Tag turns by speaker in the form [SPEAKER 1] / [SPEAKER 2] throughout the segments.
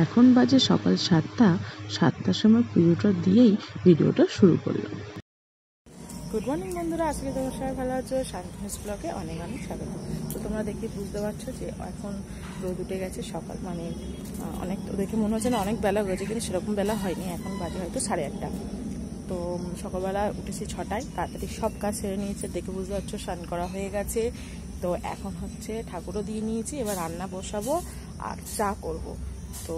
[SPEAKER 1] এখন বাজে সকাল 7টার সময় পুজোটা দিয়েই ভিডিওটা শুরু করলাম।
[SPEAKER 2] গুড মর্নিং বন্ধুরা, আজকে তোমার সবাই ভালো আছো। শান্তিনিস ব্লগে অনেক অনেক স্বাগত। তো তোমরা দেখে বুঝতে পারছো যে এখন রোদ উঠে গেছে, সকাল মানে অনেক দেখে মনে হচ্ছে না অনেক বেলা হয়েছে, কিন্তু সেরকম বেলা হয়নি। এখন বাজে হয়তো 8:30। তো সকালবেলা উঠেছি 6টায়, তাড়াতাড়ি সব কাজ সেরে নিয়েছে, দেখে বুঝতে পারছো স্নান করা হয়ে গেছে। তো এখন হচ্ছে ঠাকুরও দিয়ে নিয়েছি, এবার রান্না বসাবো আর চা করব। তো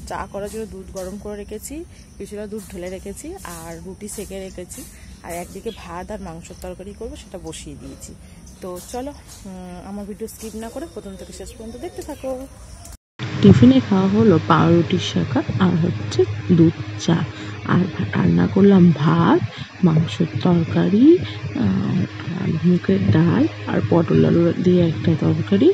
[SPEAKER 2] চা করার জন্য দুধ গরম করে রেখেছি, কিছুটা দুধ ঢেলে রেখেছি আর রুটি সেঁকে রেখেছি, আর একদিকে ভাত আর মাংসের তরকারি করবো, সেটা বসিয়ে দিয়েছি। তো চলো আমার ভিডিও স্কিপ না করে প্রথম থেকে শেষ পর্যন্ত দেখতে থাকো।
[SPEAKER 1] টিফিনে খাওয়া হলো পাউরুটির শাখা আর হচ্ছে দুধ চা, আর রান্না করলাম ভাত, মাংসের তরকারি, মুগের ডাল আর পটল আলু দিয়ে একটা তরকারি,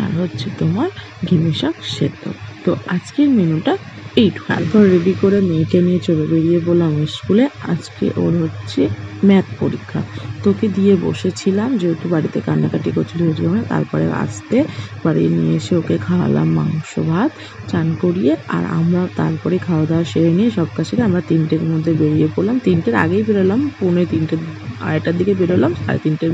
[SPEAKER 1] আর হচ্ছে তোমার ঘিমে শাক সেদ্ধ। তো আজকের মেনুটা এইটুকু। তারপর রেডি করে মেয়েকে নিয়ে চলে বেরিয়ে বললাম স্কুলে। আজকে ওর হচ্ছে ম্যাথ পরীক্ষা, তোকে দিয়ে বসেছিলাম যেহেতু বাড়িতে কান্নাকাটি করছিল ওই জন্য। তারপরে আসতে বাড়ি নিয়ে এসে ওকে খাওয়ালাম মাংস ভাত, চান করিয়ে, আর আমরা তারপরে খাওয়া দাওয়া সেরে নিয়ে সব কাজ সেরে আমরা 3টের মধ্যে বেরিয়ে পড়লাম। 3টের আগেই বেরোলাম, 2:45 2:30টার দিকে বেরোলাম, 3:30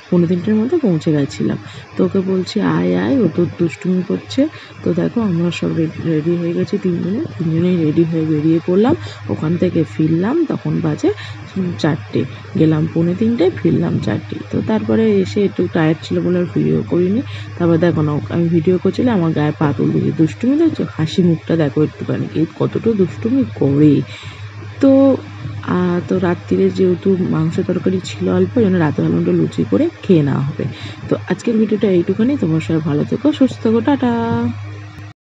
[SPEAKER 1] 3:45 মধ্যে পৌঁছে গেছিলাম। তো ওকে বলছি আয় আয়, ও তো দুষ্টুমি করছে। তো দেখো আমরা সব রেডি হয়ে গেছি, তিনজনেই রেডি হয়ে বেরিয়ে পড়লাম। ওখান থেকে ফিরলাম তখন বাজে 4টে, গেলাম 2:45, ফিরলাম 4টে। তো তারপরে এসে একটু টায়ার্ড ছিল বলে আর ভিডিও করিনি। তারপর দেখো না, আমি ভিডিও করছিলাম, আমার গায়ে পা তুলে দিয়েছি। দুষ্টুমি দেখছো, হাসি মুখটা দেখো একটুখানি, এই কতটা দুষ্টুমি করে। তো তো রাত্রিরে যেহেতু মাংস তরকারি ছিল অল্প, যেন রাতে ভালো লুচি করে খেয়ে নেওয়া হবে। তো আজকের ভিডিওটা এইটুখানি। তোমার সবাই ভালো থেকো, সুস্থ থেকো, টাটা।